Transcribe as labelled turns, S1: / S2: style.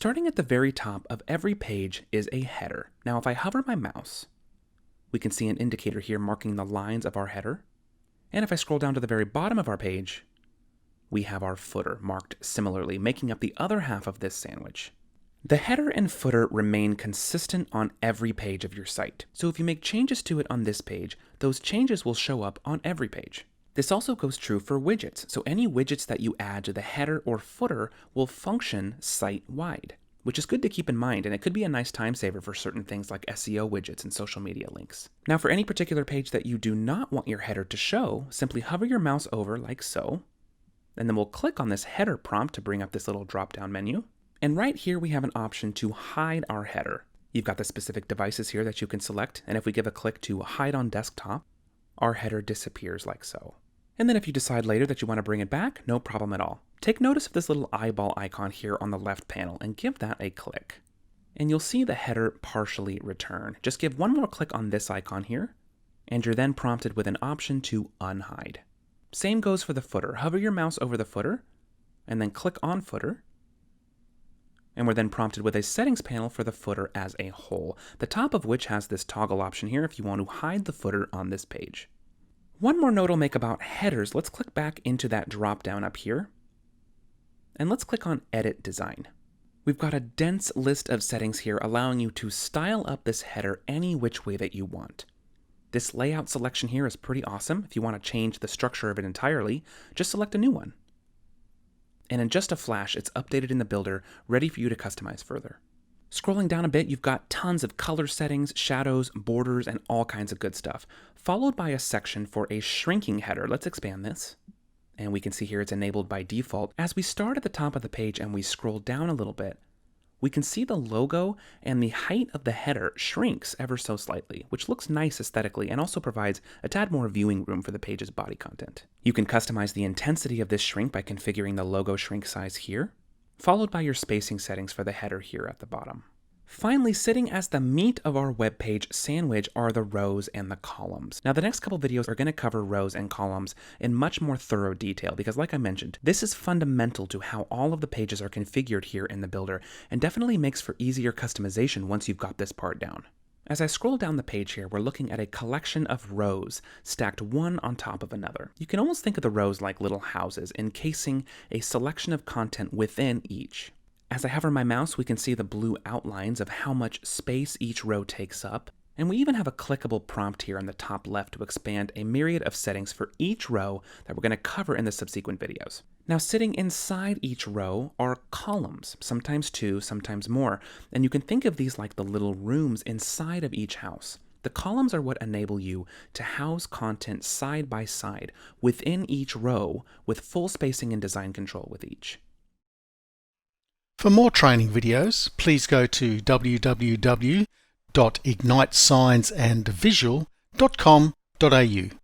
S1: Starting at the very top of every page is a header. Now if I hover my mouse, we can see an indicator here marking the lines of our header. And if I scroll down to the very bottom of our page, we have our footer marked similarly, making up the other half of this sandwich. The header and footer remain consistent on every page of your site. So if you make changes to it on this page, those changes will show up on every page. This also goes true for widgets. So any widgets that you add to the header or footer will function site-wide, which is good to keep in mind, and it could be a nice time saver for certain things like SEO widgets and social media links. Now for any particular page that you do not want your header to show, simply hover your mouse over like so, and then we'll click on this header prompt to bring up this little drop-down menu. And right here we have an option to hide our header. You've got the specific devices here that you can select, and if we give a click to hide on desktop, our header disappears like so. And then if you decide later that you want to bring it back, no problem at all. Take notice of this little eyeball icon here on the left panel and give that a click. And you'll see the header partially return. Just give one more click on this icon here, and you're then prompted with an option to unhide. Same goes for the footer. Hover your mouse over the footer, and then click on footer. And we're then prompted with a settings panel for the footer as a whole, the top of which has this toggle option here if you want to hide the footer on this page. One more note I'll make about headers. Let's click back into that drop down up here, and let's click on Edit Design. We've got a dense list of settings here allowing you to style up this header any which way that you want. This layout selection here is pretty awesome. If you want to change the structure of it entirely, just select a new one. And in just a flash, it's updated in the builder, ready for you to customize further. Scrolling down a bit, you've got tons of color settings, shadows, borders, and all kinds of good stuff, followed by a section for a shrinking header. Let's expand this. And we can see here it's enabled by default. As we start at the top of the page and we scroll down a little bit, we can see the logo and the height of the header shrinks ever so slightly, which looks nice aesthetically and also provides a tad more viewing room for the page's body content. You can customize the intensity of this shrink by configuring the logo shrink size here, followed by your spacing settings for the header here at the bottom. Finally, sitting as the meat of our web page sandwich are the rows and the columns. Now, the next couple videos are going to cover rows and columns in much more thorough detail because, like I mentioned, this is fundamental to how all of the pages are configured here in the builder and definitely makes for easier customization once you've got this part down. As I scroll down the page here, we're looking at a collection of rows stacked one on top of another. You can almost think of the rows like little houses encasing a selection of content within each. As I hover my mouse, we can see the blue outlines of how much space each row takes up, and we even have a clickable prompt here on the top left to expand a myriad of settings for each row that we're going to cover in the subsequent videos. Now, sitting inside each row are columns, sometimes two, sometimes more, and you can think of these like the little rooms inside of each house. The columns are what enable you to house content side by side within each row with full spacing and design control with each.
S2: For more training videos, please go to www.ignitescienceandvisual.com.au.